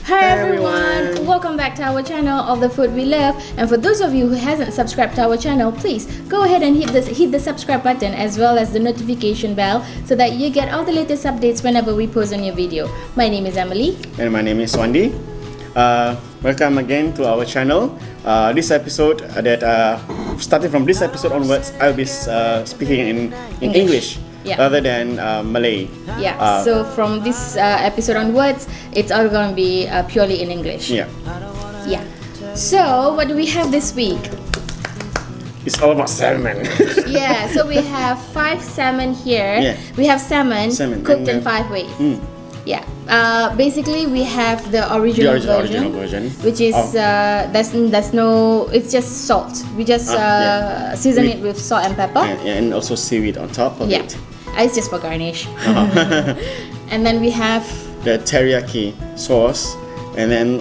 Hi everyone! Welcome back to our channel of the food we love. And for those of you who hasn't subscribed to our channel, please go ahead and hit the subscribe button as well as the notification bell so that you get all the latest updates whenever we post a new video. My name is Emily. And my name is Swandi. Welcome again to our channel. This episode starting from this episode onwards, I'll be speaking in English. Rather than Malay. So from this episode onwards, it's all going to be purely in English. So what do we have this week? It's all about salmon. So we have 5 salmon here. We have salmon cooked in 5 ways. Basically we have the original version, which is there's no, it's just salt. We just season it with salt and pepper. And also seaweed on top of it. It's just for garnish. And then we have the teriyaki sauce, and then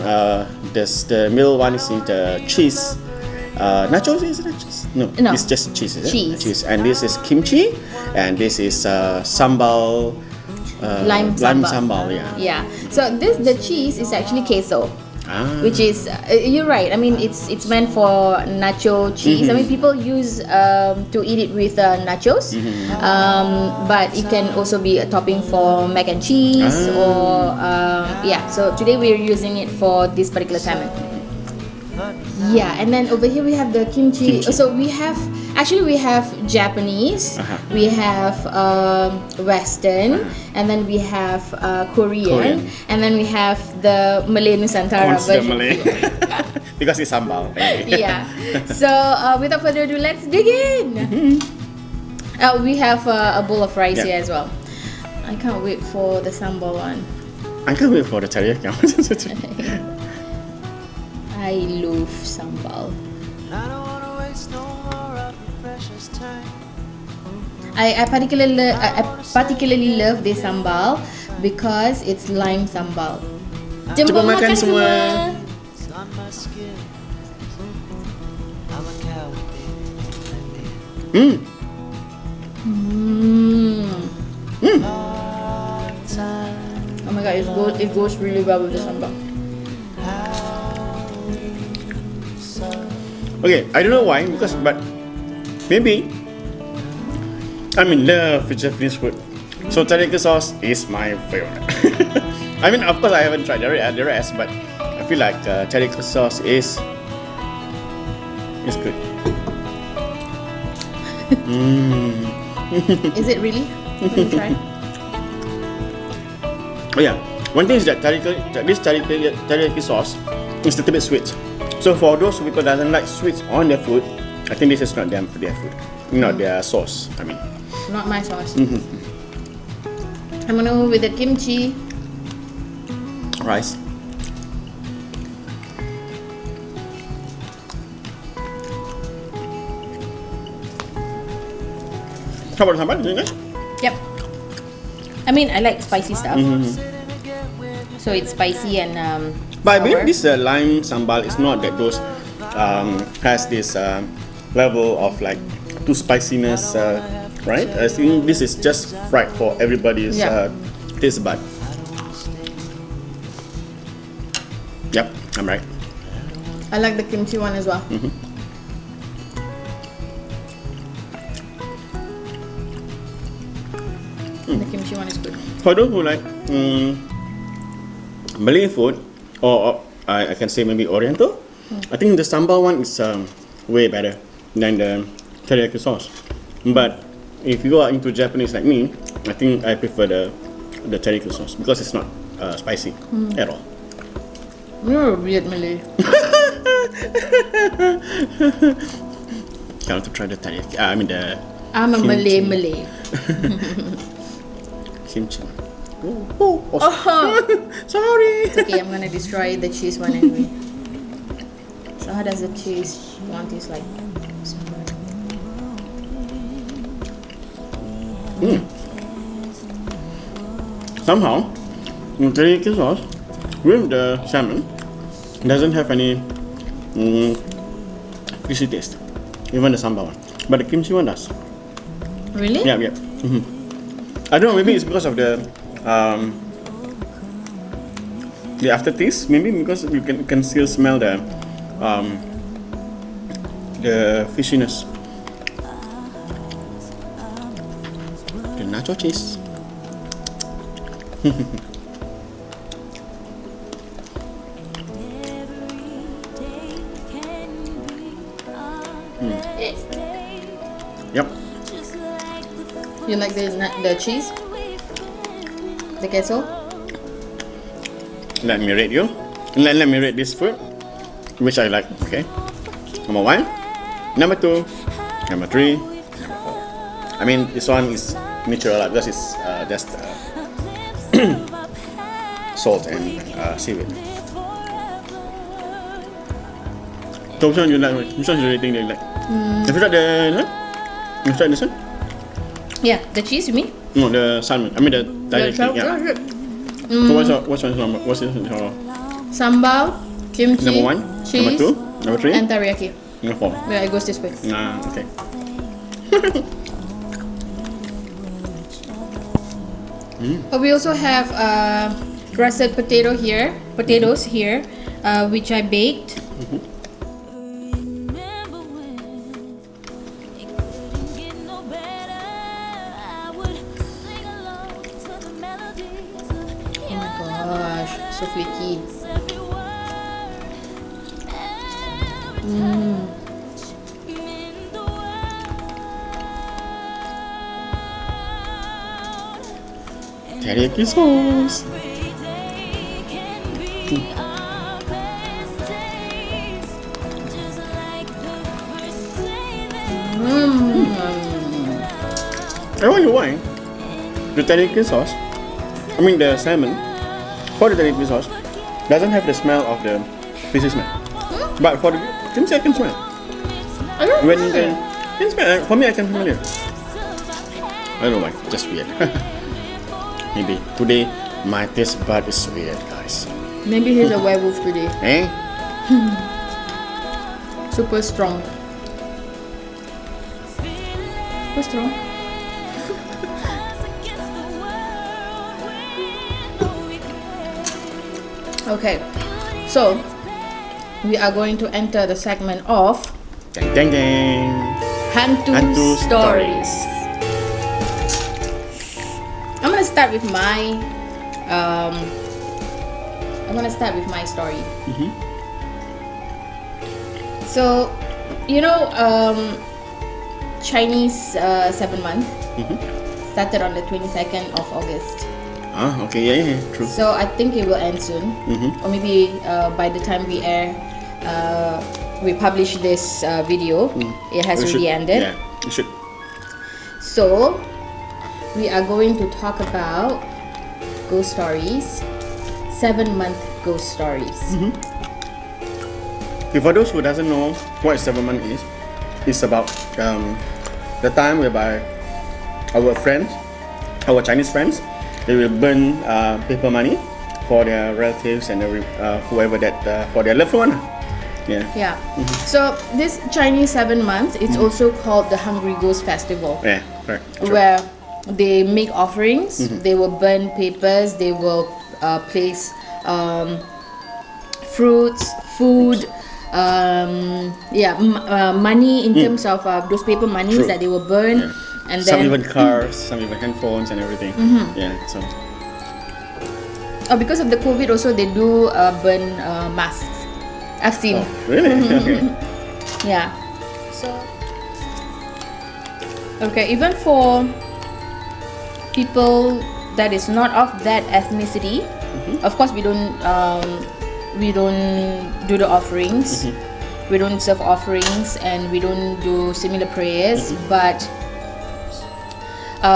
there's the middle one is in the cheese. Nachos, is it cheese? No, it's just cheese. Cheese. And this is kimchi, and this is sambal. Lime sambal. So the cheese is actually queso, which is you're right. I mean, it's meant for nacho cheese. I mean, people use to eat it with nachos, but it can also be a topping for mac and cheese or So today we're using it for this particular salmon. And then over here we have the kimchi. So we have Japanese, we have Western, and then we have Korean, and then we have the Malay Nusantara version. Malay. Because it's sambal. So without further ado, let's dig in. We have a bowl of rice here as well. I can't wait for the sambal one. I can't wait for the teriyaki. I love sambal. I particularly love this sambal because it's lime sambal. Cepat makan semua. Oh my god, it goes really well with the sambal. Okay, I don't know why, but maybe I'm in love with Japanese food. So teriyaki sauce is my favorite. I mean, of course, I haven't tried the rest, but I feel like teriyaki sauce is good. Is it really? Let me try. Oh yeah, one thing is that this teriyaki sauce is a little bit sweet. So for those people that doesn't like sweets on their food, I think this is not their food, not their sauce. I mean, not my sauce. I'm gonna go with the kimchi rice. How about sambal? Yep. I mean, I like spicy stuff. So it's spicy and but I believe this lime sambal is not that those has this level of like too spiciness, right? I think this is just right for everybody's taste bud. Yep, I'm right. I like the kimchi one as well. The kimchi one is good. For those who like Malay food, or I can say maybe Oriental, I think the sambal one is way better than the teriyaki sauce. But if you are into Japanese like me, I think I prefer the teriyaki sauce because it's not spicy at all. You're a weird Malay. I want to try the teriyaki. I mean the. I'm a Malay. Kimchi. Sorry. It's okay. I'm gonna destroy the cheese one anyway. So how does the cheese one taste like? Somehow, teriyaki sauce with the salmon doesn't have any fishy taste, even the sambal one. But the kimchi one does. Really? Yeah. I don't know. Maybe it's because of the the aftertaste, maybe because you can still smell the fishiness. The nacho cheese. Yep. You like the cheese? The queso? Let me rate you. Let me rate this food, which I like. Okay. Number 1, number 2, number 3, number 4. I mean, this one is natural because it's just salt and seaweed. So which one you like? Which one do you think you like? Have you tried the one? You tried this one? Yeah, the cheese you mean? No, the salmon. I mean the teriyaki. Yeah. So what's your number? What's your Sambal, kimchi, number 1, cheese, number 2, number 3, and teriyaki. number 4? Yeah, it goes this way. Okay. We also have roasted potatoes here, which I baked. Oh my gosh, so flaky. Teriyaki sauce. I wonder why the teriyaki sauce, I mean the salmon, for the teriyaki sauce, doesn't have the smell of the fishy smell. But for the kimchi, I can smell. I don't When know. can smell, for me, I can smell it. I don't know why, just weird. Maybe today my taste bud is weird, guys. Maybe he's a werewolf today. Eh? Super strong. Super strong. Okay, so we are going to enter the segment of Dang dang dang. Hantu Stories. I'm gonna start with my story. So, you know, Chinese 7 month started on the 22nd of August. Ah, okay, yeah, true. So I think it will end soon, or maybe by the time we publish this video, it has already ended. Yeah, it should. So we are going to talk about ghost stories, 7-month ghost stories. Okay, for those who doesn't know what 7 month is, it's about the time whereby our friends, our Chinese friends, they will burn paper money for their relatives and whoever that for their loved one. Yeah. Yeah. So this Chinese 7 months, it's also called the Hungry Ghost Festival. Yeah, correct. True. Where they make offerings, they will burn papers, they will place fruits, food, money in terms of those paper monies True. that they will burn, and Some then even cars, some even handphones and everything. Yeah, so because of the COVID also they do burn masks. I've seen. really? Okay. Yeah. So okay, even for people that is not of that ethnicity, of course we don't do the offerings, we don't serve offerings, and we don't do similar prayers, but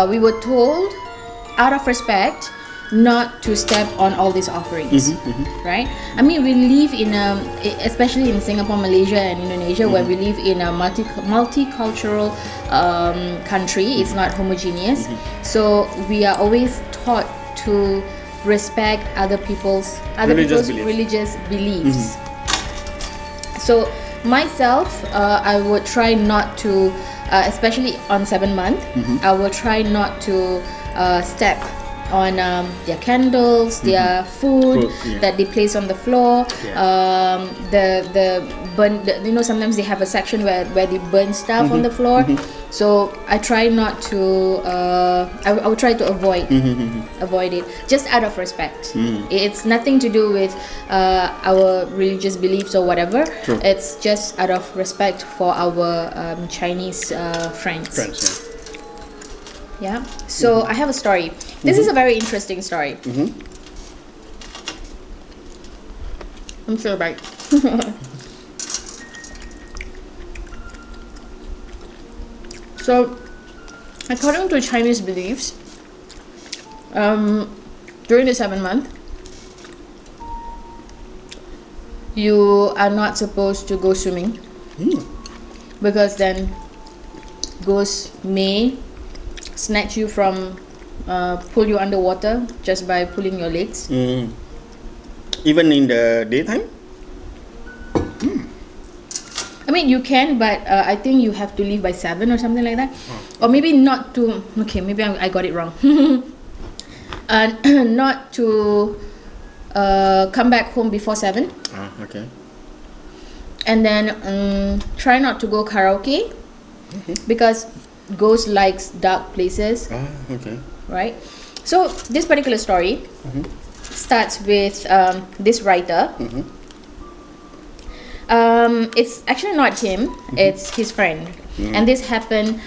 we were told out of respect not to step on all these offerings, right? I mean, we live in especially in Singapore, Malaysia, and Indonesia, where we live in a multicultural country. It's not homogeneous, so we are always taught to respect other people's religious beliefs. So myself, I would try not to, especially on 7 month, I will try not to step their candles, their food that they place on the floor. The burn. Sometimes they have a section where they burn stuff on the floor. So I try not to. I will try to avoid it, just out of respect. It's nothing to do with our religious beliefs or whatever. True. It's just out of respect for our Chinese friends. Yeah. So I have a story. This is a very interesting story. I'm sure, right? So, according to Chinese beliefs, during the 7th month, you are not supposed to go swimming because then ghosts may snatch you from, pull you underwater just by pulling your legs. Even in the daytime? I mean, you can, but I think you have to leave by 7 or something like that. Or maybe not to, okay, maybe I got it wrong. Not to come back home before 7. Okay. And then try not to go karaoke because ghost likes dark places. Okay. Right? So this particular story starts with this writer. It's actually not him, it's his friend. And this happened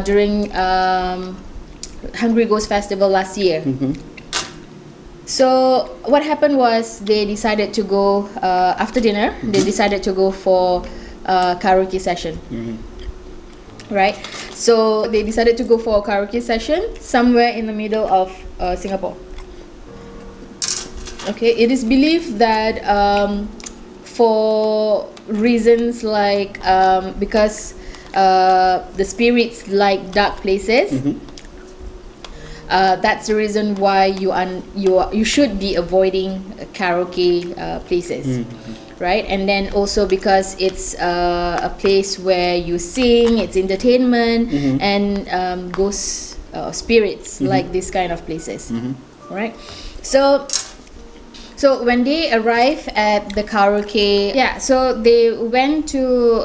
during Hungry Ghost Festival last year. So what happened was they decided to go, after dinner, they decided to go for a karaoke session. Right? So they decided to go for a karaoke session somewhere in the middle of Singapore. Okay, it is believed that for reasons like because the spirits like dark places, that's the reason why you should be avoiding karaoke places. Right? And then also because it's a place where you sing, it's entertainment, and ghosts, spirits like this kind of places. Right? So when they arrive at the karaoke, so they went to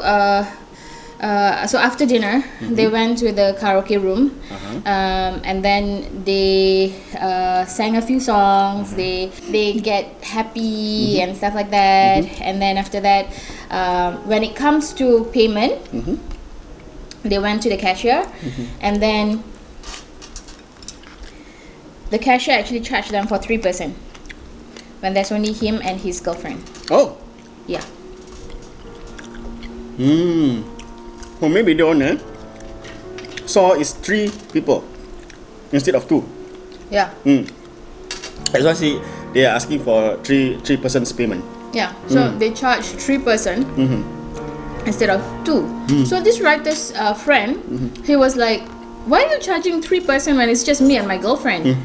so after dinner they went to the karaoke room, and then they sang a few songs. They get happy and stuff like that. And then after that, when it comes to payment, they went to the cashier, and then the cashier actually charged them for 3%. When there's only him and his girlfriend. Oh. Yeah. Well, maybe the owner saw is 3 people instead of 2. Yeah. That's why they are asking for 3 persons payment. Yeah. So they charge 3% instead of 2. So this writer's friend, he was like, "Why are you charging 3% when it's just me and my girlfriend?"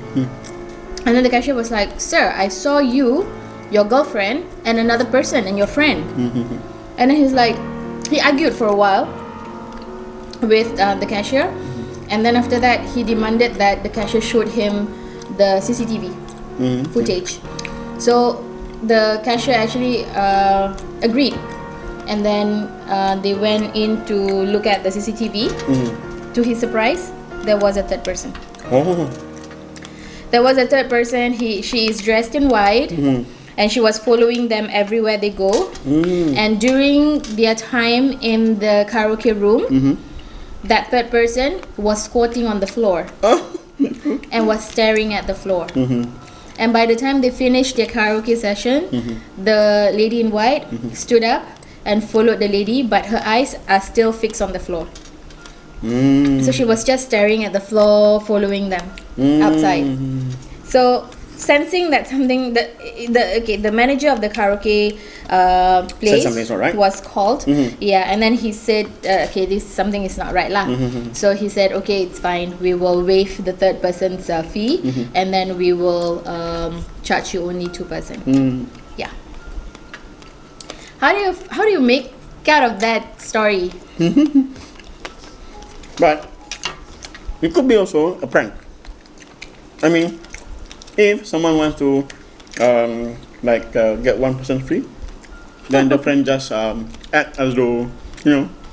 And then the cashier was like, "Sir, I saw you, your girlfriend, and another person, and your friend." And then he's like, he argued for a while with the cashier, and then after that, he demanded that the cashier showed him the CCTV footage. So the cashier actually agreed, and then they went in to look at the CCTV. To his surprise, there was a third person. There was a third person. She is dressed in white, and she was following them everywhere they go. And during their time in the karaoke room, that third person was squatting on the floor and was staring at the floor. And by the time they finished their karaoke session, the lady in white stood up and followed the lady, but her eyes are still fixed on the floor. So she was just staring at the floor, following them outside. So sensing that something, the manager of the karaoke place right. was called. And then he said, something is not right lah. So he said, okay, it's fine, we will waive the third person's fee, and then we will charge you only 2%. Yeah. How do you make out of that story? But it could be also a prank. I mean, If someone wants to get 1% free, then the friend just act as though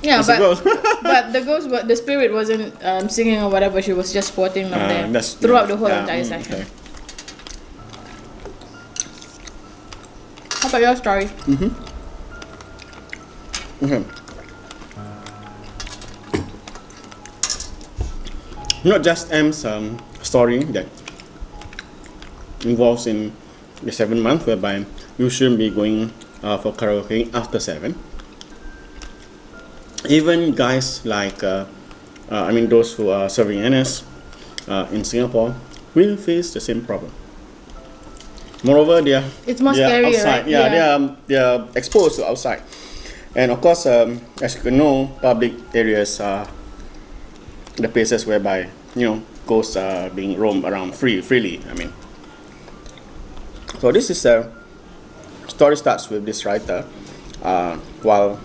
Yeah, it's a ghost. but the spirit wasn't singing or whatever. She was just squatting up there throughout the whole entire session. Okay. How about your story? Okay. Not just M's story that involves in the 7 month, whereby you shouldn't be going for karaoke after 7. Even guys like those who are serving NS in Singapore will face the same problem. Moreover, it's more they are scary, outside. right? Yeah, they are exposed to outside, and of course, as you can know, public areas are the places whereby ghosts are being roamed around freely. I mean, so this is a story starts with this writer while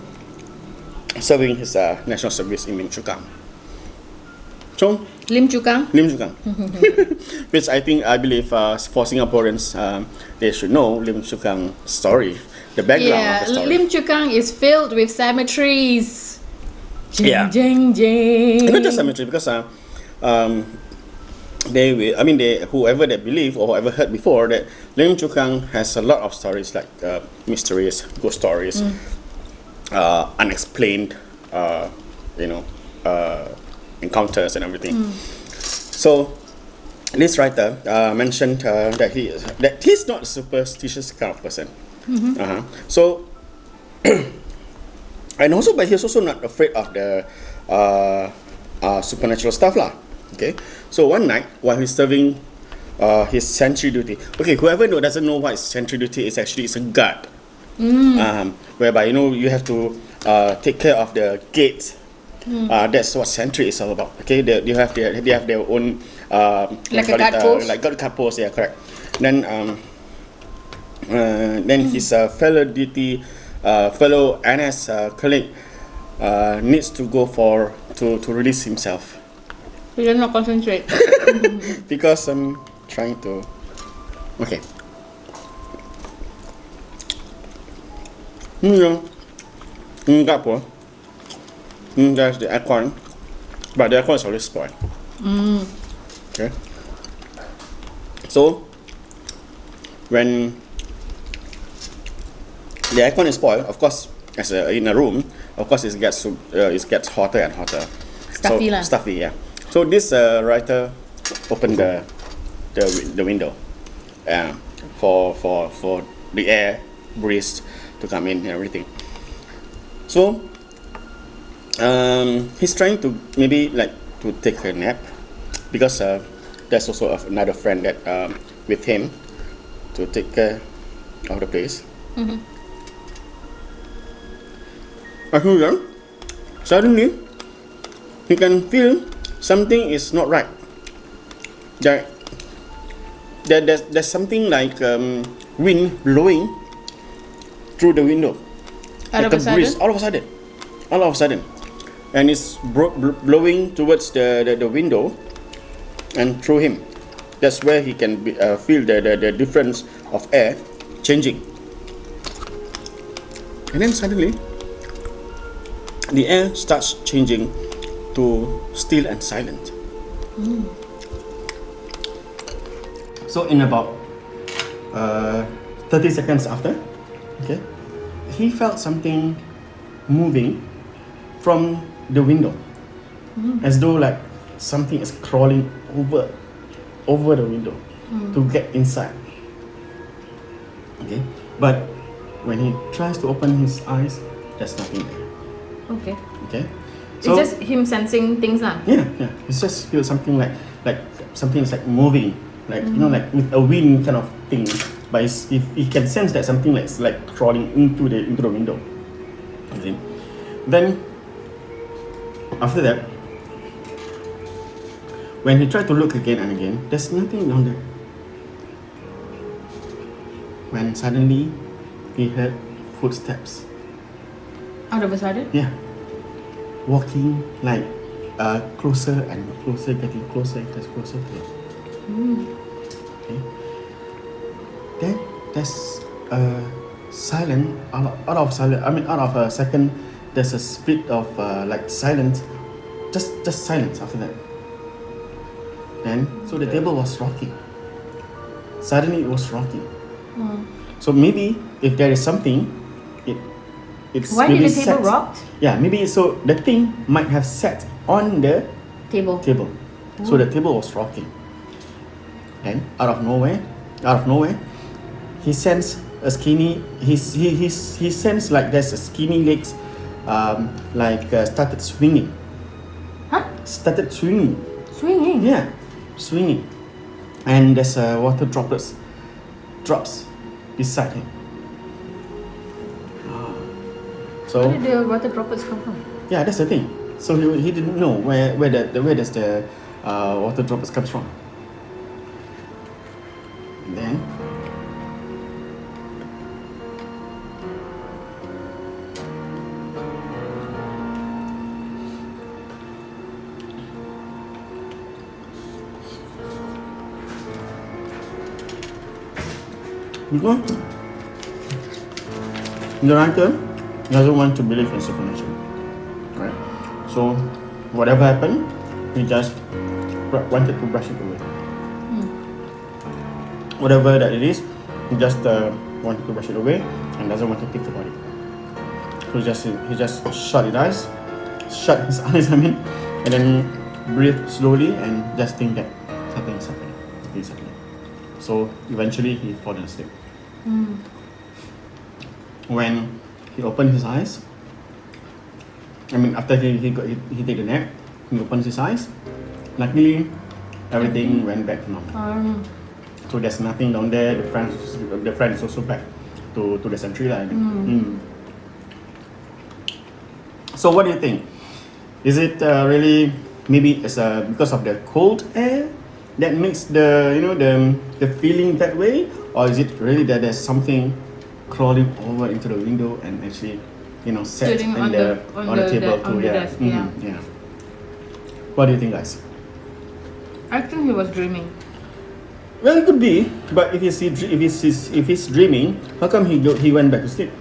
serving his national service in Lim Chu Kang. So Lim Chu Kang. which I believe for Singaporeans they should know Lim Chu Kang story, the background of the story. Lim Chu Kang is filled with cemeteries. Jing, Yeah. jing, jing. Not just cemetery, because whoever that believe or whoever heard before that Lim Chu Kang has a lot of stories like mysterious ghost stories, unexplained, encounters and everything. So this writer mentioned that he's not a superstitious kind of person. So but he's also not afraid of the supernatural stuff lah. Okay, so one night while he's serving his sentry duty. Okay, whoever doesn't know what sentry duty is, actually it's a guard, whereby you have to take care of the gates. That's what sentry is all about. Okay, they have their own Like a guard post? like guard post. Yeah, correct. Then his fellow NS colleague needs to go to release himself. He does not concentrate. Because I'm trying to. Okay. Enggak po. There's the aircon, but the aircon is always spoiled. Okay. So when the aircon is spoiled, of course, in a room, of course it gets hotter and hotter. Stuffy lah. Stuffy, yeah. So this writer opened the window for the air breeze to come in and everything. So he's trying to maybe to take a nap, because there's also another friend that with him to take care of the place. Suddenly he can feel something is not right. There's something like wind blowing through the window, All of a sudden? All of a sudden, and it's blowing towards the window and through him. That's where he can feel the difference of air changing. And then suddenly the air starts changing to still and silent. So in about 30 seconds after, okay, he felt something moving from the window, as though like something is crawling over the window to get inside. Okay, but when he tries to open his eyes, there's nothing there. Okay. Okay, It's just him sensing things lah. yeah. It's just feel something like something is like moving, like like with a wind kind of thing. But he can sense that something like crawling into the window. Okay. Then after that, when he tried to look again and again, there's nothing down there. When suddenly he heard footsteps. Out of a sudden? Yeah. Walking like closer and closer, getting closer and closer to it. Okay. then there's a silent, out of silent. I mean, out of a second, there's a split of like silence, just silence after that. Then so the table was rocking. Suddenly it was rocking. So maybe if there is something, it's Why maybe did the table set. rocked? Yeah, maybe so the thing might have sat on the Table. So the table was rocking. Then out of nowhere, he sensed a skinny. He sensed like there's a skinny legs, started swinging. Huh? Started swinging. Swinging. Yeah, swinging. And there's water drops beside him. So Where did the water droplets come from? yeah, that's the thing. So he didn't know where does the water droplets comes from. And then because the writer doesn't want to believe in supernatural, right? So whatever happened, he just wanted to brush it away. Whatever that it is, he just wanted to brush it away and doesn't want to think about it. So he just shut his eyes, and then breathe slowly and just think that nothing is happening. So eventually he fallen asleep. When he opened his eyes, after he take a nap, he opens his eyes. Luckily, everything went back to normal. So there's nothing down there. The friend is also back to the century line. So what do you think? Is it really maybe it's because of the cold air that makes the feeling that way, or is it really that there's something crawling over into the window and actually set Sitting on the table on the desk, yeah. What do you think, guys? I think he was dreaming. Well, it could be, but if he's dreaming, how come he went back to sleep?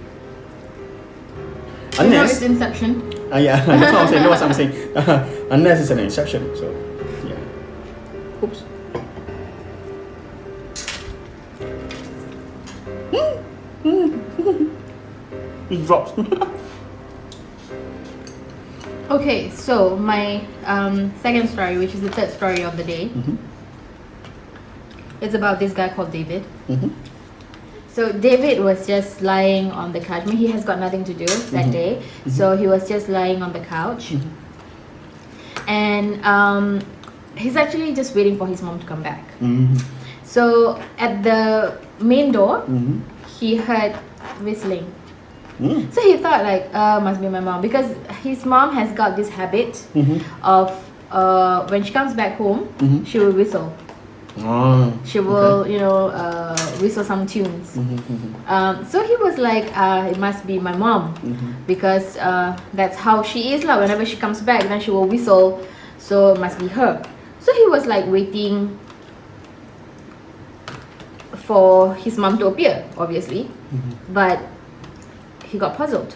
You know, it's Inception. Yeah, that's what I'm saying. Unless it's an inception, so yeah. Oops. It drops. Okay, so my second story, which is the third story of the day, it's about this guy called David. So David was just lying on the couch. I mean, he has got nothing to do that day, so he was just lying on the couch, and he's actually just waiting for his mom to come back. So at the main door, he heard whistling. So he thought like, must be my mom, because his mom has got this habit of when she comes back home, she will whistle. She will, whistle some tunes. So he was like, it must be my mom, because that's how she is lah. Whenever she comes back, then she will whistle. So it must be her. So he was like waiting for his mom to appear, obviously, but he got puzzled.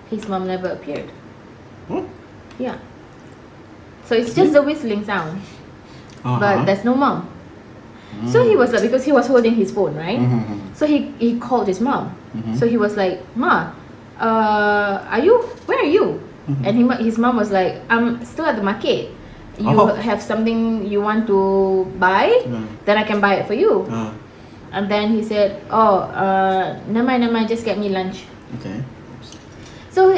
His mom never appeared. Yeah. So it's just the whistling sound. But there's no mom. So he was like, because he was holding his phone, right? So he called his mom. So he was like, Ma, where are you? And his mom was like, I'm still at the market. You have something you want to buy? Then I can buy it for you. And then he said, never mind, just get me lunch. Okay. So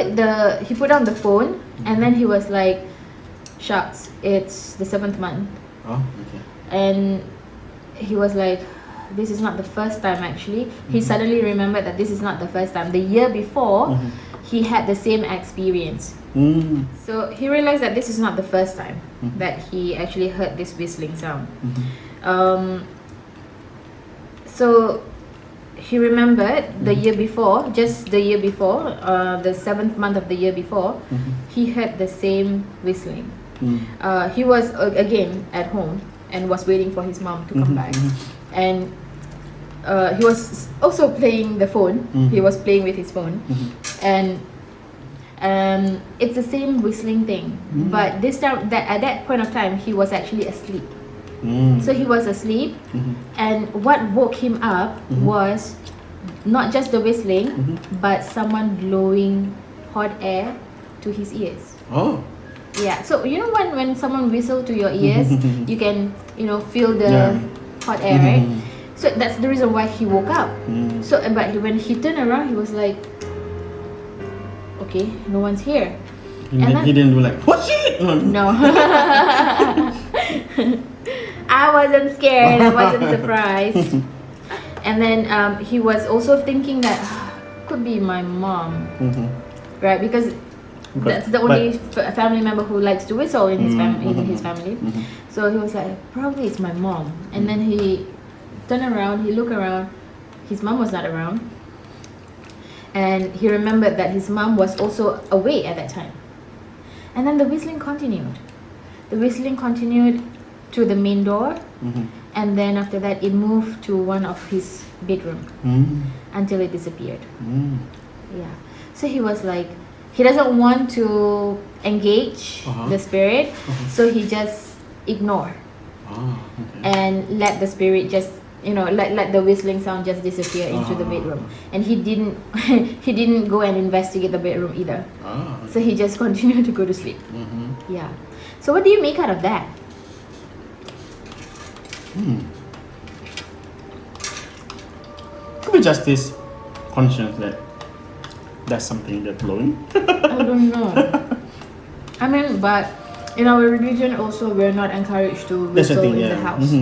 he put down the phone, and then he was like, shucks, it's the 7th month. Okay. And he was like, this is not the first time actually. He suddenly remembered that this is not the first time. The year before, he had the same experience. So he realized that this is not the first time that he actually heard this whistling sound. So he remembered the year before, just the year before, the 7th month of the year before, he heard the same whistling. He was again at home and was waiting for his mom to come back. And he was also playing the phone. He was playing with his phone, and it's the same whistling thing. But this time, at that point of time, he was actually asleep. So he was asleep, and what woke him up was not just the whistling, but someone blowing hot air to his ears. Oh. Yeah. So you know when someone whistle to your ears, you can feel the hot air, right? So that's the reason why he woke up. So but when he turned around, he was like, okay, no one's here. He didn't do like, what shit? No. I wasn't scared. I wasn't surprised. And then he was also thinking that could be my mom, right? Because that's the only family member who likes to whistle in his family. So he was like, probably it's my mom. And then he turned around. He looked around. His mom was not around. And he remembered that his mom was also away at that time. And then the whistling continued. The whistling continued to the main door, and then after that it moved to one of his bedroom until it disappeared. Yeah. So he was like, he doesn't want to engage the spirit, so he just ignored and let the spirit just let the whistling sound just disappear into the bedroom. And he didn't go and investigate the bedroom either. So he just continued to go to sleep. Yeah. So what do you make out of that? Could be just this conscience that that's something they're blowing. I don't know. I mean, but in our religion also we're not encouraged to whistle in the house.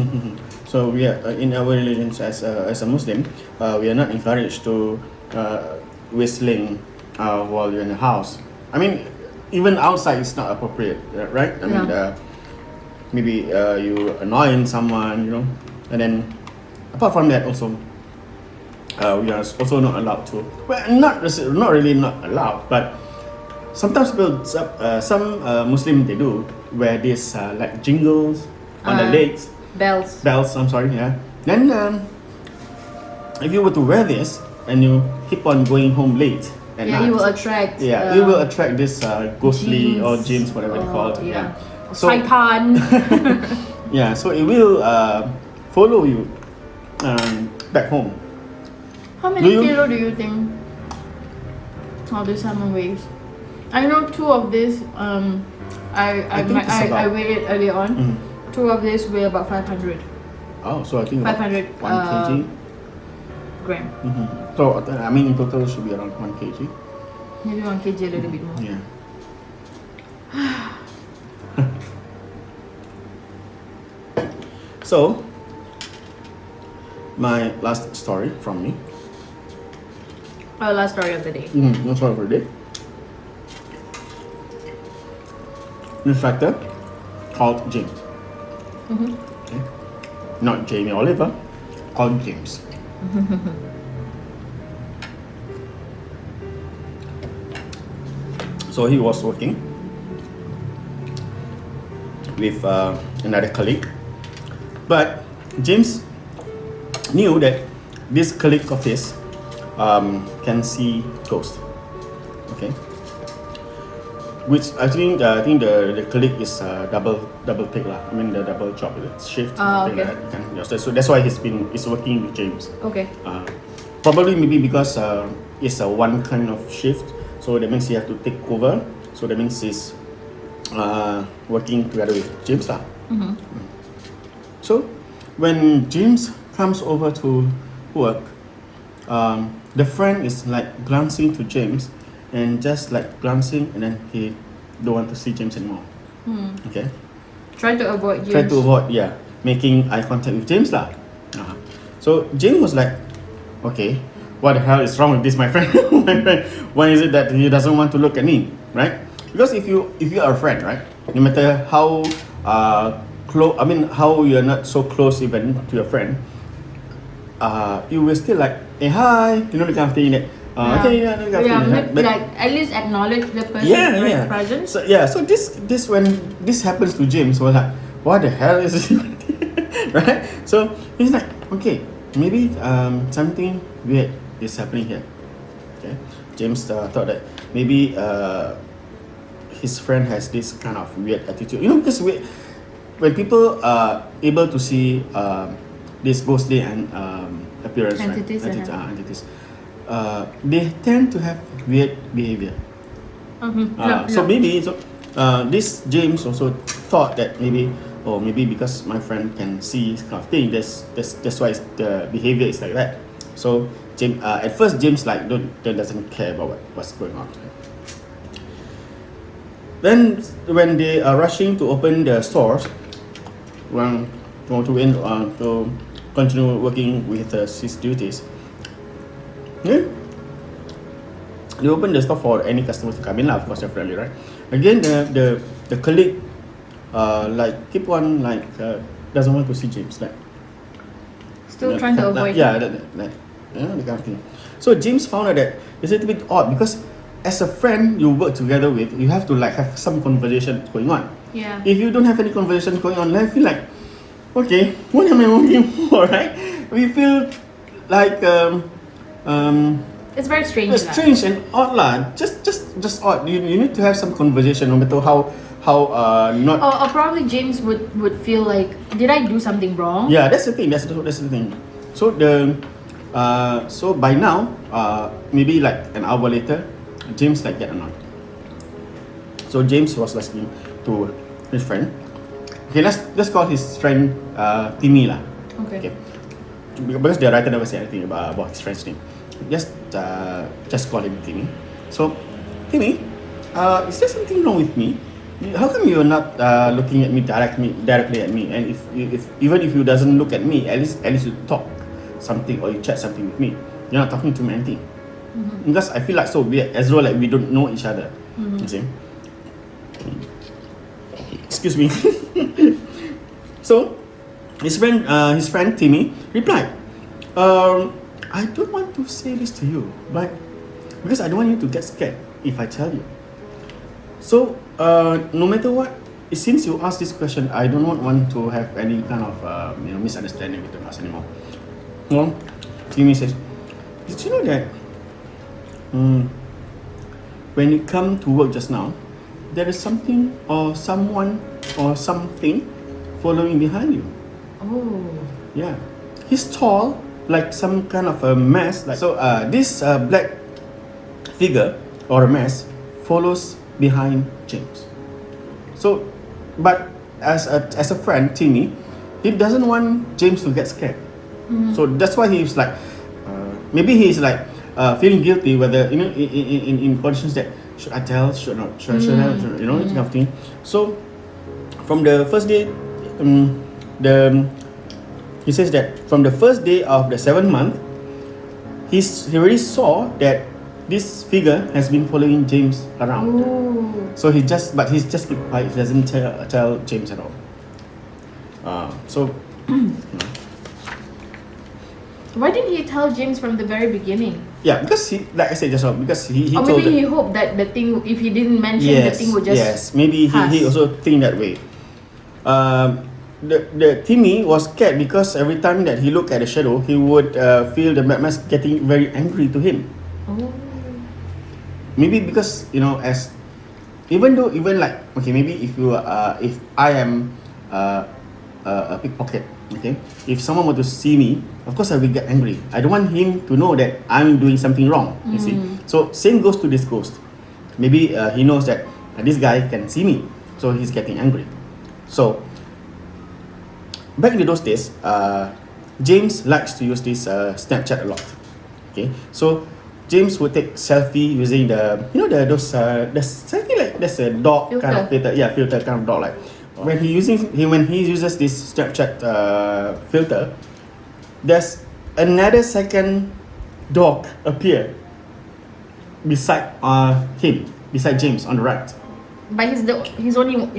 So we are in our religions as a Muslim, we are not encouraged to whistling while you're in the house. I mean, even outside is not appropriate, right? I mean, maybe you annoying someone, and then apart from that also, we are also not allowed to. Well, not really not allowed, but sometimes people, some Muslim they do wear this like jingles on the legs. Bells. I'm sorry. Yeah. Then if you were to wear this and you keep on going home late at night, you will attract. Yeah, you will attract this ghostly or jinns, whatever they call it. Yeah. So, Shaitan. Yeah. So it will follow you back home. How many kilo do you think all this salmon weighs? I know two of this. I weighed it earlier on. Two of this weigh about 500. Oh, so I think 500 1 kg gram. So I mean in total it should be around 1 kg. Maybe 1 kg, a little bit more. Yeah. So my last story from me. Our last story of the day. Last story of the day. Instructor called James. Okay. Not Jamie Oliver, called James. So he was working with another colleague, but James knew that this colleague of his can see ghosts. Okay. Which I think the colleague is double take lah. I mean the double job shift. Okay. Like that. Yeah, so that's why he's working with James. Okay. Probably maybe because it's a one kind of shift, so that means he have to take over. So that means he's working together with James lah. So when James comes over to work, the friend is like glancing to James. And just like glancing, and then he don't want to see James anymore. Okay. Try to avoid James. Try to avoid, yeah, making eye contact with James lah. So James was like, okay, what the hell is wrong with this, my friend? My friend, why is it that he doesn't want to look at me, right? Because if you are a friend, right, no matter how close, I mean how you're not so close even to your friend, you will still like, hey, hi, the kind of thing that. Like at least acknowledge the person's presence. So this when this happens to James, was like, what the hell is this? Right? So he's like, okay, maybe something weird is happening here. Okay, James thought that maybe his friend has this kind of weird attitude. Because when people are able to see this ghostly and appearance, Entities, right? Entities, they tend to have weird behavior. So maybe this James also thought that maybe because my friend can see this kind of thing, that's why the behavior is like that. So James, at first James doesn't care about what's going on. Then when they are rushing to open the stores, to continue working with his duties, yeah, they open the store for any customers to come in, of course, definitely, right? Again, the colleague keep on doesn't want to see James, Still trying to avoid. The kind of thing. So James found out that it's a little bit odd because as a friend you work together with, you have to have some conversation going on. Yeah. If you don't have any conversation going on, I feel like, okay, what am I working for, right? We feel like It's very strange. it's strange and odd lah. Just odd. You need to have some conversation, no matter how not. Or probably James would feel like, did I do something wrong? Yeah, that's the thing. That's the thing. So so by now, maybe like an hour later, James get annoyed. So James was listening to his friend. Okay, let's call his friend Timmy lah. Okay. Because the writer never said anything about his friend's name. Just call him Timmy. So, Timmy, is there something wrong with me? How come you're not looking at me directly at me? And if even if you doesn't look at me, at least you talk something or you chat something with me. You're not talking to me anything. Because I feel like so weird, as though we don't know each other. You see? Excuse me. So, his friend Timmy replied, I don't want to say this to you, but because I don't want you to get scared if I tell you. So, no matter what, since you asked this question, I don't want to have any kind of misunderstanding between us anymore. Well, Timmy says, did you know that when you come to work just now, there is something or someone or something following behind you? Oh. Yeah. He's tall, like some kind of a mass. This black figure or a mass follows behind James. So, but as a friend, Timmy, he doesn't want James to get scared. So that's why he's maybe he's feeling guilty whether in conditions that should I tell, should not, should I, this kind of thing. So from the first day, he says that from the first day of the 7th month, he already saw that this figure has been following James around. Ooh. So he's just keep quiet. He doesn't tell James at all. Why didn't he tell James from the very beginning? Yeah, because he, like I said just now, because he or told maybe he hoped that the thing, if he didn't mention, the thing would just maybe pass. he also think that way. The Timmy was scared because every time that he looked at the shadow, he would feel the mask getting very angry to him. Oh. Maybe because as even maybe if I am a pickpocket, okay, if someone were to see me, of course I will get angry. I don't want him to know that I'm doing something wrong. You see, so same goes to this ghost. Maybe he knows that this guy can see me, so he's getting angry. So back in those days, James likes to use this Snapchat a lot. Okay, so James would take selfie using the selfie there's a dog filter. Kind of filter, filter kind of dog like. When he uses this Snapchat filter, there's another second dog appear beside James on the right. But he's alone.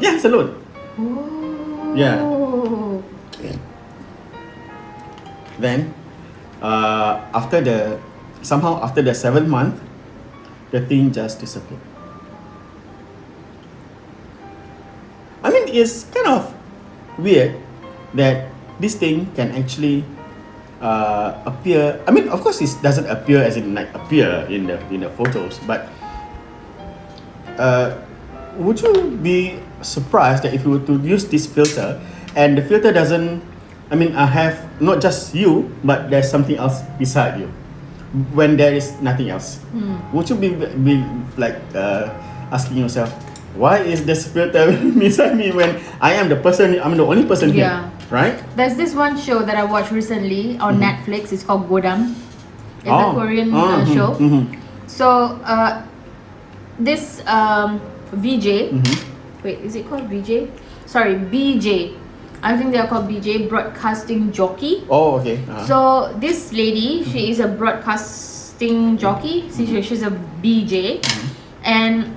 Yeah, he's alone. Oh. Yeah. Then, after the 7th month, the thing just disappeared. I mean, it's kind of weird that this thing can actually appear. I mean, of course, it doesn't appear as in like appear in the photos, but would you be surprised that if you were to use this filter and the filter doesn't, I mean, I have not just you, but there's something else beside you when there is nothing else? Would you be like asking yourself, why is this filter beside me when I'm the only person here, right? There's this one show that I watched recently on Netflix. It's called Godam. It's a Korean show. So this VJ, wait, is it called VJ? Sorry, BJ. I think they are called BJ, broadcasting jockey. Oh, okay. So this lady, she is a broadcasting jockey. She's a BJ, and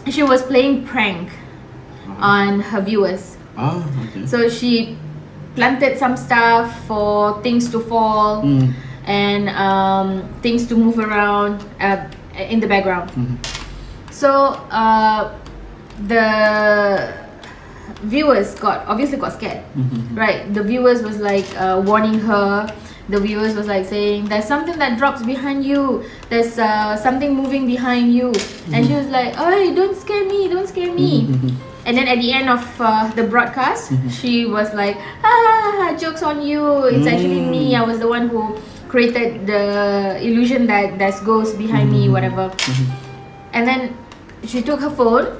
she was playing prank on her viewers. Oh, okay. So she planted some stuff for things to fall and things to move around in the background. So the viewers obviously got scared, right? The viewers was like warning her. The viewers was like saying, there's something that drops behind you, there's something moving behind you, and she was like, oh, don't scare me, don't scare me. And then at the end of the broadcast, she was like, joke's on you, it's actually me, I was the one who created the illusion that there's ghosts behind me, whatever. And then she took her phone,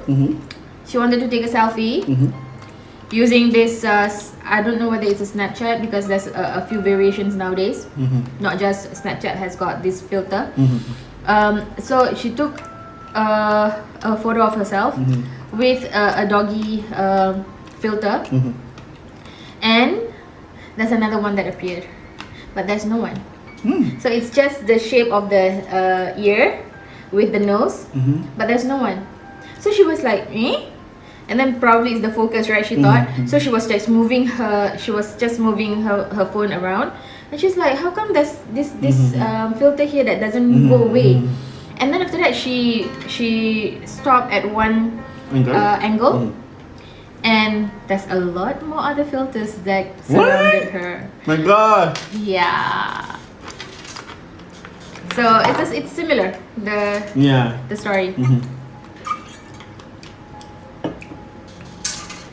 she wanted to take a selfie using this, I don't know whether it's a Snapchat, because there's a few variations nowadays. Not just Snapchat has got this filter. So she took a photo of herself with a doggy filter, and there's another one that appeared, but there's no one. So it's just the shape of the ear with the nose, but there's no one. So she was like, eh? And then probably it's the focus, right? She thought. So she was just moving her phone around, and she's like, how come there's this filter here that doesn't go away? And then after that, she stopped at one angle, and there's a lot more other filters that surrounded her. My God! Yeah. So it's similar, the story.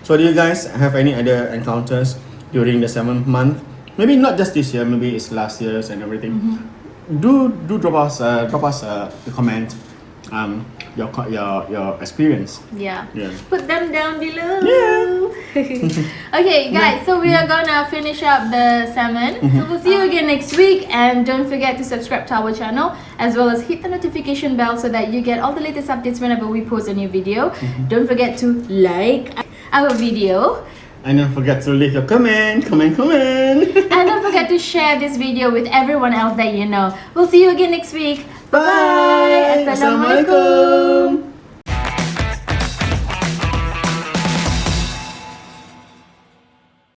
So do you guys have any other encounters during the 7th month? Maybe not just this year, maybe it's last year's and everything. Do drop us a comment, your experience. Yeah. Put them down below. Yeah. Okay, guys. So we are gonna finish up the salmon. So we'll see you again next week, and don't forget to subscribe to our channel as well as hit the notification bell so that you get all the latest updates whenever we post a new video. Don't forget to like our video. And don't forget to leave your comment. And don't forget to share this video with everyone else that you know. We'll see you again next week. Bye. Assalamualaikum.